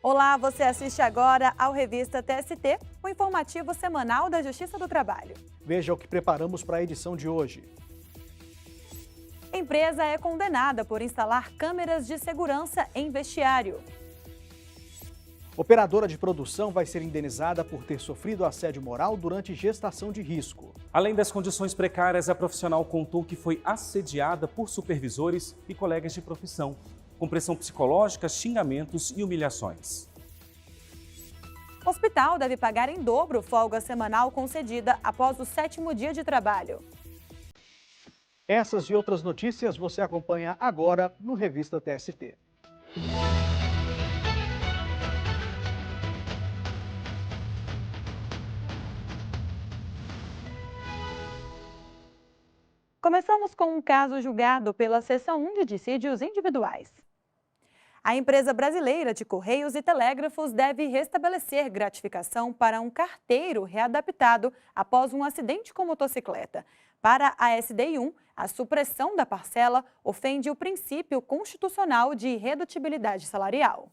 Olá, você assiste agora ao Revista TST, o informativo semanal da Justiça do Trabalho. Veja o que preparamos para a edição de hoje. Empresa é condenada por instalar câmeras de segurança em vestiário. Operadora de produção vai ser indenizada por ter sofrido assédio moral durante gestação de risco. Além das condições precárias, a profissional contou que foi assediada por supervisores e colegas de profissão, com pressão psicológica, xingamentos e humilhações. Hospital deve pagar em dobro folga semanal concedida após o 7º dia de trabalho. Essas e outras notícias você acompanha agora no Revista TST. Começamos com um caso julgado pela Seção 1 de Dissídios Individuais. A empresa brasileira de Correios e Telégrafos deve restabelecer gratificação para um carteiro readaptado após um acidente com motocicleta. Para a SDI1, a supressão da parcela ofende o princípio constitucional de irredutibilidade salarial.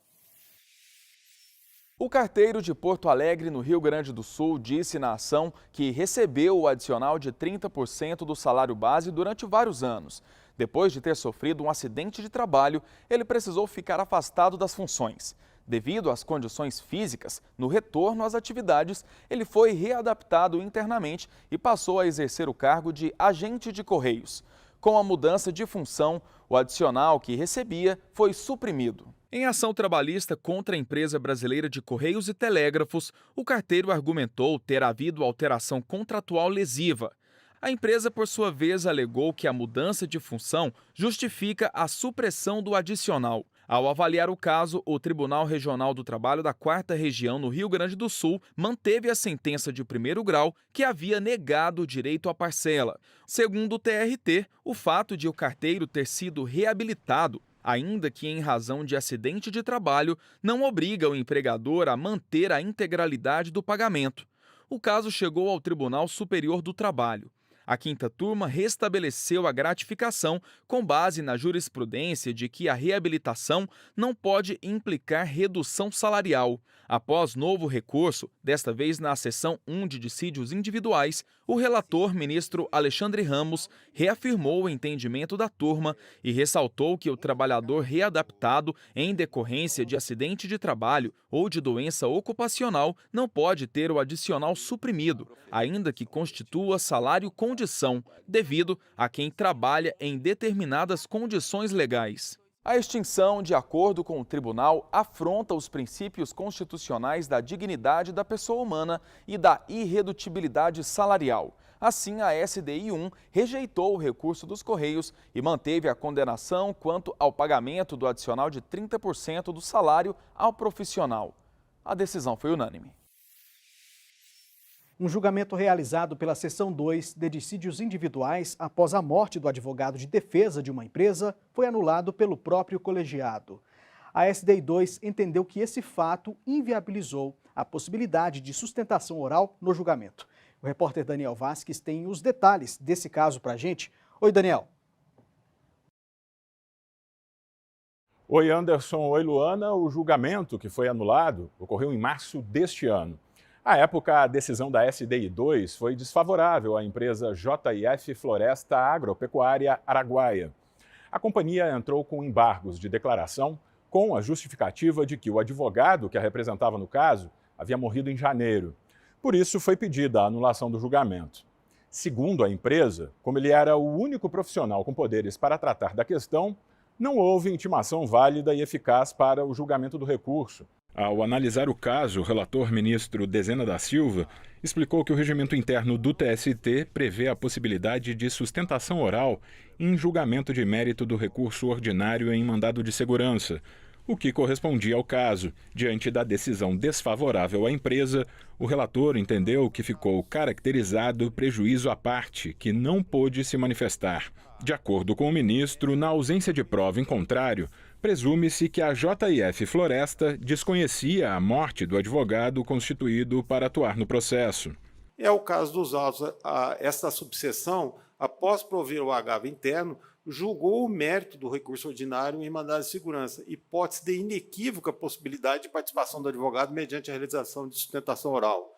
O carteiro de Porto Alegre, no Rio Grande do Sul, disse na ação que recebeu o adicional de 30% do salário base durante vários anos. Depois de ter sofrido um acidente de trabalho, ele precisou ficar afastado das funções. Devido às condições físicas, no retorno às atividades, ele foi readaptado internamente e passou a exercer o cargo de agente de Correios. Com a mudança de função, o adicional que recebia foi suprimido. Em ação trabalhista contra a empresa brasileira de Correios e Telégrafos, o carteiro argumentou ter havido alteração contratual lesiva. A empresa, por sua vez, alegou que a mudança de função justifica a supressão do adicional. Ao avaliar o caso, o Tribunal Regional do Trabalho da 4ª Região, no Rio Grande do Sul, manteve a sentença de 1º grau que havia negado o direito à parcela. Segundo o TRT, o fato de o carteiro ter sido reabilitado, ainda que em razão de acidente de trabalho, não obriga o empregador a manter a integralidade do pagamento. O caso chegou ao Tribunal Superior do Trabalho. A 5ª turma restabeleceu a gratificação com base na jurisprudência de que a reabilitação não pode implicar redução salarial. Após novo recurso, desta vez na Seção 1 de Dissídios Individuais, o relator, ministro Alexandre Ramos, reafirmou o entendimento da turma e ressaltou que o trabalhador readaptado em decorrência de acidente de trabalho ou de doença ocupacional não pode ter o adicional suprimido, ainda que constitua salário condição, devido a quem trabalha em determinadas condições legais. A extinção, de acordo com o tribunal, afronta os princípios constitucionais da dignidade da pessoa humana e da irredutibilidade salarial. Assim, a SDI1 rejeitou o recurso dos Correios e manteve a condenação quanto ao pagamento do adicional de 30% do salário ao profissional. A decisão foi unânime. Um julgamento realizado pela Seção 2 de Dissídios Individuais após a morte do advogado de defesa de uma empresa foi anulado pelo próprio colegiado. A SDI2 entendeu que esse fato inviabilizou a possibilidade de sustentação oral no julgamento. O repórter Daniel Vasques tem os detalhes desse caso para a gente. Oi, Daniel. Oi, Anderson. Oi, Luana. O julgamento que foi anulado ocorreu em março deste ano. À época, a decisão da SDI2 foi desfavorável à empresa JF Floresta Agropecuária Araguaia. A companhia entrou com embargos de declaração com a justificativa de que o advogado que a representava no caso havia morrido em janeiro. Por isso, foi pedida a anulação do julgamento. Segundo a empresa, como ele era o único profissional com poderes para tratar da questão, não houve intimação válida e eficaz para o julgamento do recurso. Ao analisar o caso, o relator ministro Dezena da Silva explicou que o regimento interno do TST prevê a possibilidade de sustentação oral em julgamento de mérito do recurso ordinário em mandado de segurança, o que correspondia ao caso. Diante da decisão desfavorável à empresa, o relator entendeu que ficou caracterizado prejuízo à parte, que não pôde se manifestar. De acordo com o ministro, na ausência de prova em contrário, presume-se que a JF Floresta desconhecia a morte do advogado constituído para atuar no processo. É o caso dos autos. Esta subseção, após prover o agravo interno, julgou o mérito do recurso ordinário em mandado de segurança, hipótese de inequívoca possibilidade de participação do advogado mediante a realização de sustentação oral.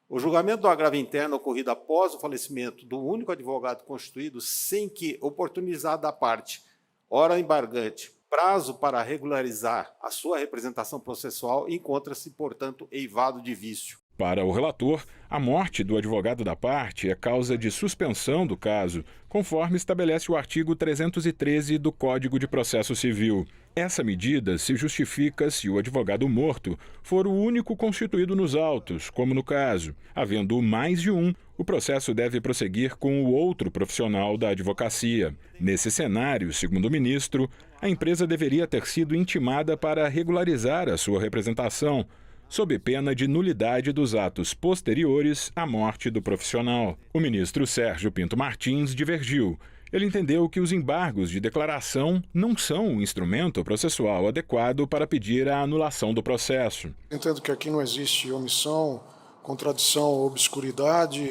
O julgamento do agravo interno ocorrido após o falecimento do único advogado constituído, sem que, oportunizada a parte, hora embargante, prazo para regularizar a sua representação processual, encontra-se, portanto, eivado de vício. Para o relator, a morte do advogado da parte é causa de suspensão do caso, conforme estabelece o artigo 313 do Código de Processo Civil. Essa medida se justifica se o advogado morto for o único constituído nos autos, como no caso. Havendo mais de um, o processo deve prosseguir com o outro profissional da advocacia. Nesse cenário, segundo o ministro, a empresa deveria ter sido intimada para regularizar a sua representação, sob pena de nulidade dos atos posteriores à morte do profissional. O ministro Sérgio Pinto Martins divergiu. Ele entendeu que os embargos de declaração não são um instrumento processual adequado para pedir a anulação do processo. Entendo que aqui não existe omissão, contradição ou obscuridade.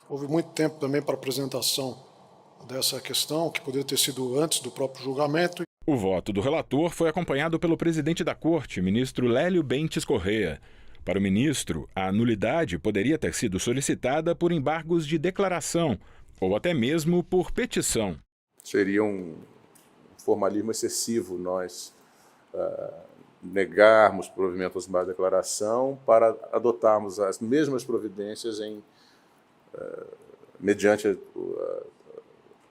Houve muito tempo também para a apresentação dessa questão, que poderia ter sido antes do próprio julgamento. O voto do relator foi acompanhado pelo presidente da Corte, ministro Lélio Bentes Corrêa. Para o ministro, a nulidade poderia ter sido solicitada por embargos de declaração ou até mesmo por petição. Seria um formalismo excessivo nós negarmos provimento aos embargos de declaração para adotarmos as mesmas providências mediante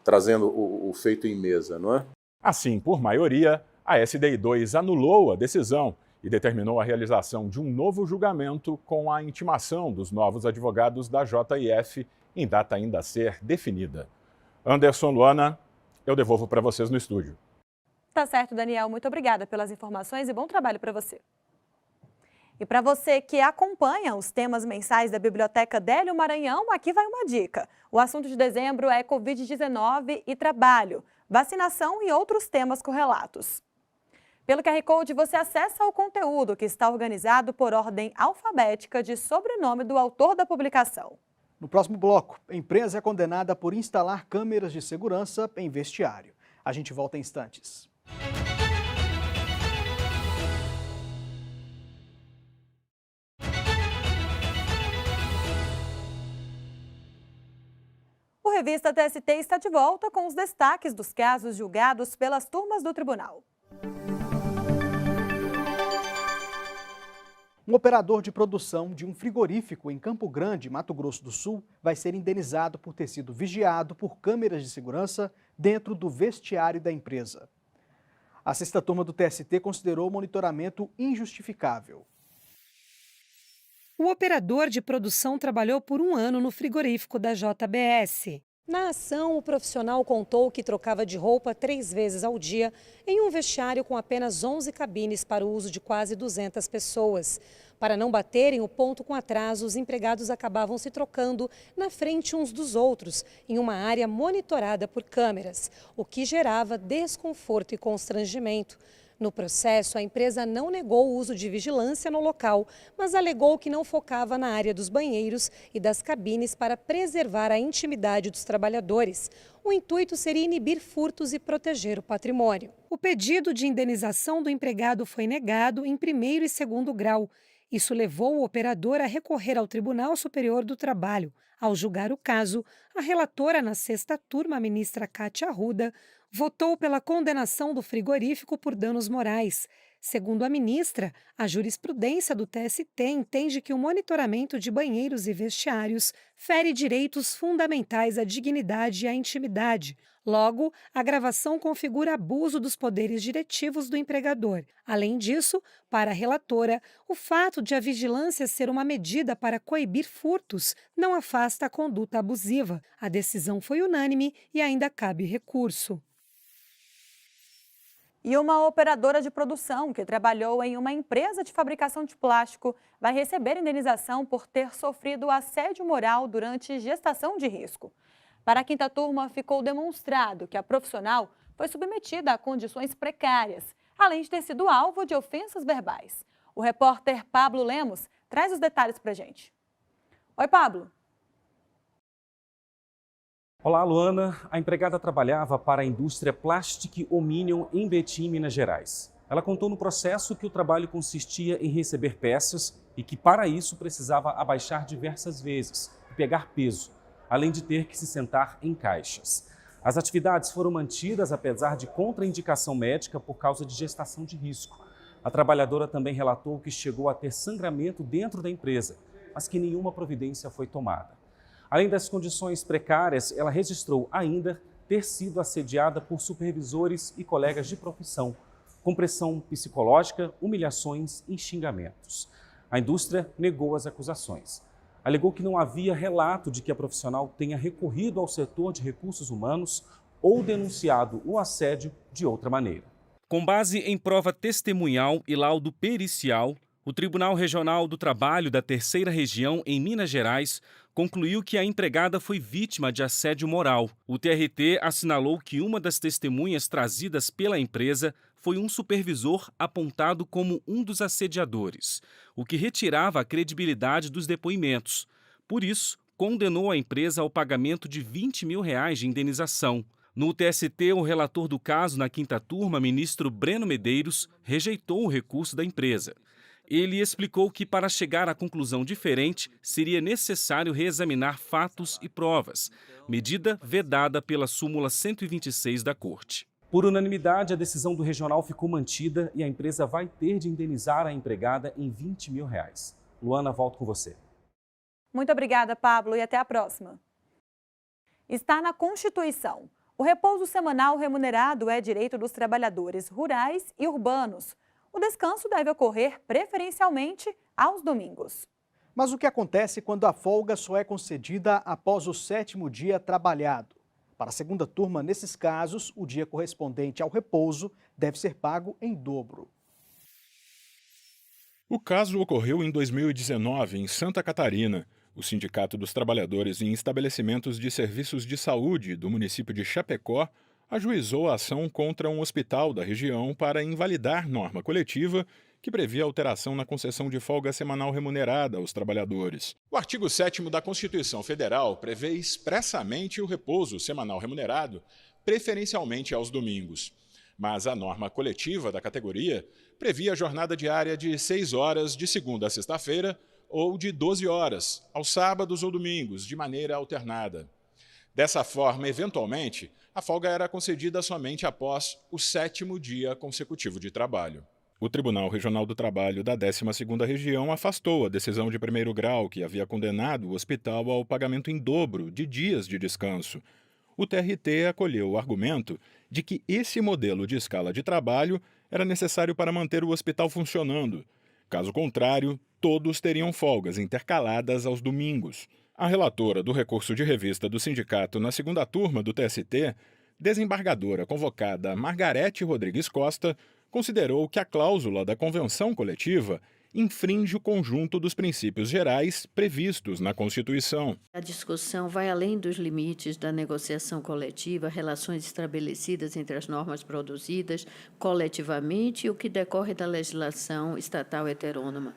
trazendo o feito em mesa, não é? Assim, por maioria, a SDI 2 anulou a decisão e determinou a realização de um novo julgamento com a intimação dos novos advogados da JIF em data ainda a ser definida. Anderson, Luana, eu devolvo para vocês no estúdio. Tá certo, Daniel. Muito obrigada pelas informações e bom trabalho para você. E para você que acompanha os temas mensais da Biblioteca Délio Maranhão, aqui vai uma dica. O assunto de dezembro é Covid-19 e trabalho, vacinação e outros temas correlatos. Pelo QR Code, você acessa o conteúdo que está organizado por ordem alfabética de sobrenome do autor da publicação. No próximo bloco, a empresa é condenada por instalar câmeras de segurança em vestiário. A gente volta em instantes. O Revista TST está de volta com os destaques dos casos julgados pelas turmas do tribunal. Um operador de produção de um frigorífico em Campo Grande, Mato Grosso do Sul, vai ser indenizado por ter sido vigiado por câmeras de segurança dentro do vestiário da empresa. A sexta turma do TST considerou o monitoramento injustificável. O operador de produção trabalhou por 1 ano no frigorífico da JBS. Na ação, o profissional contou que trocava de roupa 3 vezes ao dia em um vestiário com apenas 11 cabines para o uso de quase 200 pessoas. Para não baterem o ponto com atraso, os empregados acabavam se trocando na frente uns dos outros, em uma área monitorada por câmeras, o que gerava desconforto e constrangimento. No processo, a empresa não negou o uso de vigilância no local, mas alegou que não focava na área dos banheiros e das cabines para preservar a intimidade dos trabalhadores. O intuito seria inibir furtos e proteger o patrimônio. O pedido de indenização do empregado foi negado em 1º e 2º grau. Isso levou o operador a recorrer ao Tribunal Superior do Trabalho. Ao julgar o caso, a relatora na sexta turma, a ministra Cátia Arruda, votou pela condenação do frigorífico por danos morais. Segundo a ministra, a jurisprudência do TST entende que o monitoramento de banheiros e vestiários fere direitos fundamentais à dignidade e à intimidade. Logo, a gravação configura abuso dos poderes diretivos do empregador. Além disso, para a relatora, o fato de a vigilância ser uma medida para coibir furtos não afasta a conduta abusiva. A decisão foi unânime e ainda cabe recurso. E uma operadora de produção que trabalhou em uma empresa de fabricação de plástico vai receber indenização por ter sofrido assédio moral durante gestação de risco. Para a quinta turma, ficou demonstrado que a profissional foi submetida a condições precárias, além de ter sido alvo de ofensas verbais. O repórter Pablo Lemos traz os detalhes para a gente. Oi, Pablo. Olá, Luana. A empregada trabalhava para a indústria Plastic Ominium em Betim, Minas Gerais. Ela contou no processo que o trabalho consistia em receber peças e que, para isso, precisava abaixar diversas vezes e pegar peso, além de ter que se sentar em caixas. As atividades foram mantidas apesar de contraindicação médica por causa de gestação de risco. A trabalhadora também relatou que chegou a ter sangramento dentro da empresa, mas que nenhuma providência foi tomada. Além das condições precárias, ela registrou ainda ter sido assediada por supervisores e colegas de profissão, com pressão psicológica, humilhações e xingamentos. A indústria negou as acusações. Alegou que não havia relato de que a profissional tenha recorrido ao setor de recursos humanos ou denunciado o assédio de outra maneira. Com base em prova testemunhal e laudo pericial, o Tribunal Regional do Trabalho da Terceira Região, em Minas Gerais, concluiu que a empregada foi vítima de assédio moral. O TRT assinalou que uma das testemunhas trazidas pela empresa foi um supervisor apontado como um dos assediadores, o que retirava a credibilidade dos depoimentos. Por isso, condenou a empresa ao pagamento de R$20 mil de indenização. No TST, o relator do caso na quinta turma, ministro Breno Medeiros, rejeitou o recurso da empresa. Ele explicou que, para chegar a conclusão diferente, seria necessário reexaminar fatos e provas, medida vedada pela súmula 126 da Corte. Por unanimidade, a decisão do regional ficou mantida e a empresa vai ter de indenizar a empregada em R$20 mil. Luana, volto com você. Muito obrigada, Pablo, e até a próxima. Está na Constituição. O repouso semanal remunerado é direito dos trabalhadores rurais e urbanos. O descanso deve ocorrer preferencialmente aos domingos. Mas o que acontece quando a folga só é concedida após o 7º dia trabalhado? Para a segunda turma, nesses casos, o dia correspondente ao repouso deve ser pago em dobro. O caso ocorreu em 2019, em Santa Catarina. O Sindicato dos Trabalhadores em Estabelecimentos de Serviços de Saúde do município de Chapecó ajuizou a ação contra um hospital da região para invalidar norma coletiva que previa alteração na concessão de folga semanal remunerada aos trabalhadores. O artigo 7º da Constituição Federal prevê expressamente o repouso semanal remunerado, preferencialmente aos domingos. Mas a norma coletiva da categoria previa jornada diária de 6 horas de segunda a sexta-feira ou de 12 horas, aos sábados ou domingos, de maneira alternada. Dessa forma, eventualmente, a folga era concedida somente após o 7º dia consecutivo de trabalho. O Tribunal Regional do Trabalho da 12ª Região afastou a decisão de primeiro grau que havia condenado o hospital ao pagamento em dobro de dias de descanso. O TRT acolheu o argumento de que esse modelo de escala de trabalho era necessário para manter o hospital funcionando. Caso contrário, todos teriam folgas intercaladas aos domingos. A relatora do recurso de revista do sindicato na segunda turma do TST, desembargadora convocada Margarete Rodrigues Costa, considerou que a cláusula da convenção coletiva infringe o conjunto dos princípios gerais previstos na Constituição. A discussão vai além dos limites da negociação coletiva, relações estabelecidas entre as normas produzidas coletivamente e o que decorre da legislação estatal heterônoma.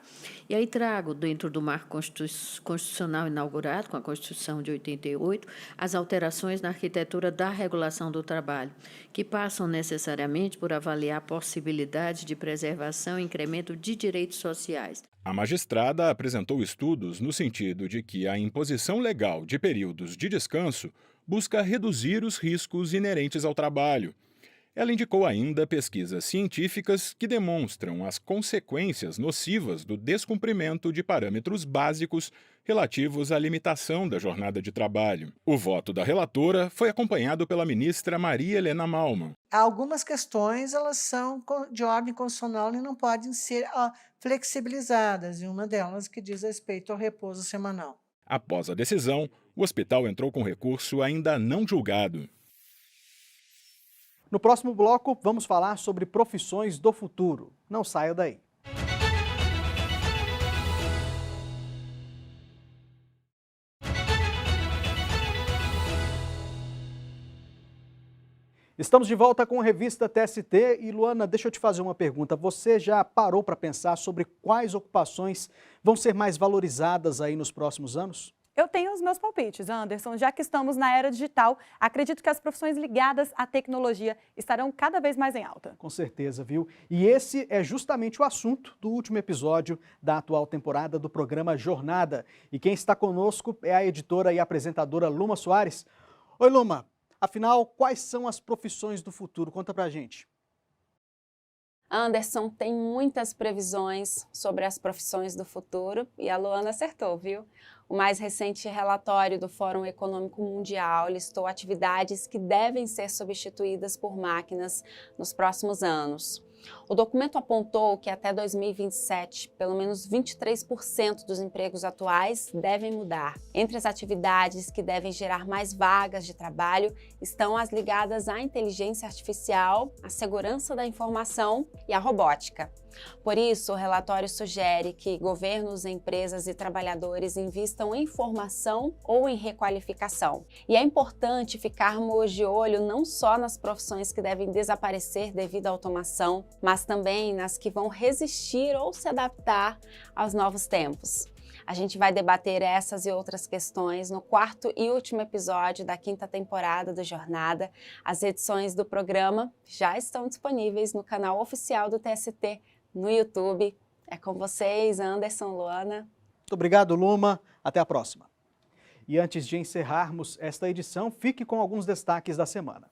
E aí trago, dentro do marco constitucional inaugurado com a Constituição de 88, as alterações na arquitetura da regulação do trabalho, que passam necessariamente por avaliar possibilidades de preservação e incremento de direitos sociais. A magistrada apresentou estudos no sentido de que a imposição legal de períodos de descanso busca reduzir os riscos inerentes ao trabalho. Ela indicou ainda pesquisas científicas que demonstram as consequências nocivas do descumprimento de parâmetros básicos relativos à limitação da jornada de trabalho. O voto da relatora foi acompanhado pela ministra Maria Helena Malman. Algumas questões elas são de ordem constitucional e não podem ser flexibilizadas, e uma delas que diz respeito ao repouso semanal. Após a decisão, o hospital entrou com recurso ainda não julgado. No próximo bloco, vamos falar sobre profissões do futuro. Não saia daí. Estamos de volta com a revista TST e, Luana, deixa eu te fazer uma pergunta. Você já parou para pensar sobre quais ocupações vão ser mais valorizadas aí nos próximos anos? Eu tenho os meus palpites, Anderson. Já que estamos na era digital, acredito que as profissões ligadas à tecnologia estarão cada vez mais em alta. Com certeza, viu? E esse é justamente o assunto do último episódio da atual temporada do programa Jornada. E quem está conosco é a editora e apresentadora Luma Soares. Oi, Luma. Afinal, quais são as profissões do futuro? Conta pra gente. Anderson, tem muitas previsões sobre as profissões do futuro e a Luana acertou, viu? O mais recente relatório do Fórum Econômico Mundial listou atividades que devem ser substituídas por máquinas nos próximos anos. O documento apontou que até 2027, pelo menos 23% dos empregos atuais devem mudar. Entre as atividades que devem gerar mais vagas de trabalho estão as ligadas à inteligência artificial, à segurança da informação e à robótica. Por isso, o relatório sugere que governos, empresas e trabalhadores invistam em formação ou em requalificação. E é importante ficarmos de olho não só nas profissões que devem desaparecer devido à automação, mas também nas que vão resistir ou se adaptar aos novos tempos. A gente vai debater essas e outras questões no quarto e último episódio da 5ª temporada do Jornada. As edições do programa já estão disponíveis no canal oficial do TST, no YouTube. É com vocês, Anderson, Luana. Muito obrigado, Luma. Até a próxima. E antes de encerrarmos esta edição, fique com alguns destaques da semana.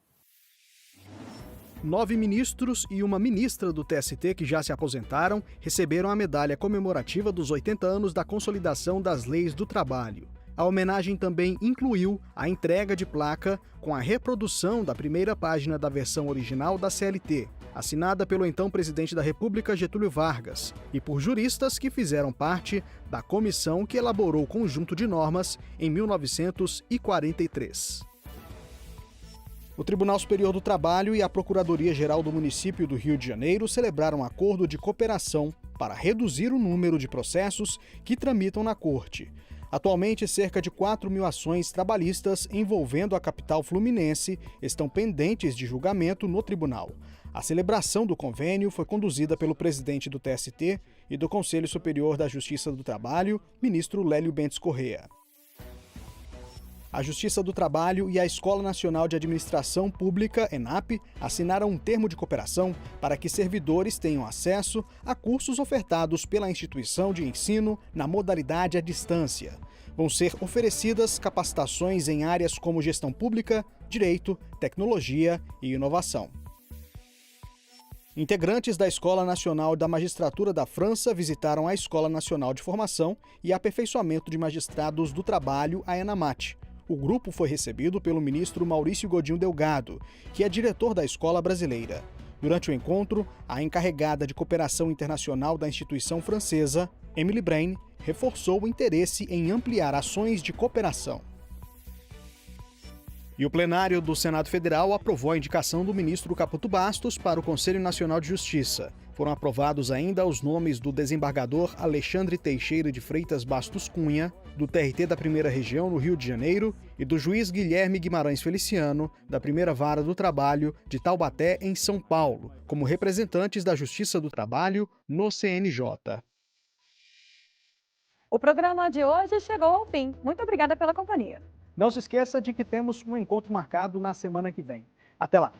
9 ministros e uma ministra do TST que já se aposentaram receberam a medalha comemorativa dos 80 anos da consolidação das leis do trabalho. A homenagem também incluiu a entrega de placa com a reprodução da primeira página da versão original da CLT, assinada pelo então presidente da República, Getúlio Vargas, e por juristas que fizeram parte da comissão que elaborou o conjunto de normas em 1943. O Tribunal Superior do Trabalho e a Procuradoria-Geral do Município do Rio de Janeiro celebraram um acordo de cooperação para reduzir o número de processos que tramitam na Corte. Atualmente, cerca de 4.000 ações trabalhistas envolvendo a capital fluminense estão pendentes de julgamento no tribunal. A celebração do convênio foi conduzida pelo presidente do TST e do Conselho Superior da Justiça do Trabalho, ministro Lélio Bentes Corrêa. A Justiça do Trabalho e a Escola Nacional de Administração Pública, ENAP, assinaram um termo de cooperação para que servidores tenham acesso a cursos ofertados pela instituição de ensino na modalidade à distância. Vão ser oferecidas capacitações em áreas como gestão pública, direito, tecnologia e inovação. Integrantes da Escola Nacional da Magistratura da França visitaram a Escola Nacional de Formação e Aperfeiçoamento de Magistrados do Trabalho, a ENAMAT. O grupo foi recebido pelo ministro Maurício Godinho Delgado, que é diretor da escola brasileira. Durante o encontro, a encarregada de cooperação internacional da instituição francesa, Emily Brain, reforçou o interesse em ampliar ações de cooperação. E o plenário do Senado Federal aprovou a indicação do ministro Caputo Bastos para o Conselho Nacional de Justiça. Foram aprovados ainda os nomes do desembargador Alexandre Teixeira de Freitas Bastos Cunha, do TRT da Primeira Região, no Rio de Janeiro, e do juiz Guilherme Guimarães Feliciano, da Primeira Vara do Trabalho de Taubaté, em São Paulo, como representantes da Justiça do Trabalho no CNJ. O programa de hoje chegou ao fim. Muito obrigada pela companhia. Não se esqueça de que temos um encontro marcado na semana que vem. Até lá!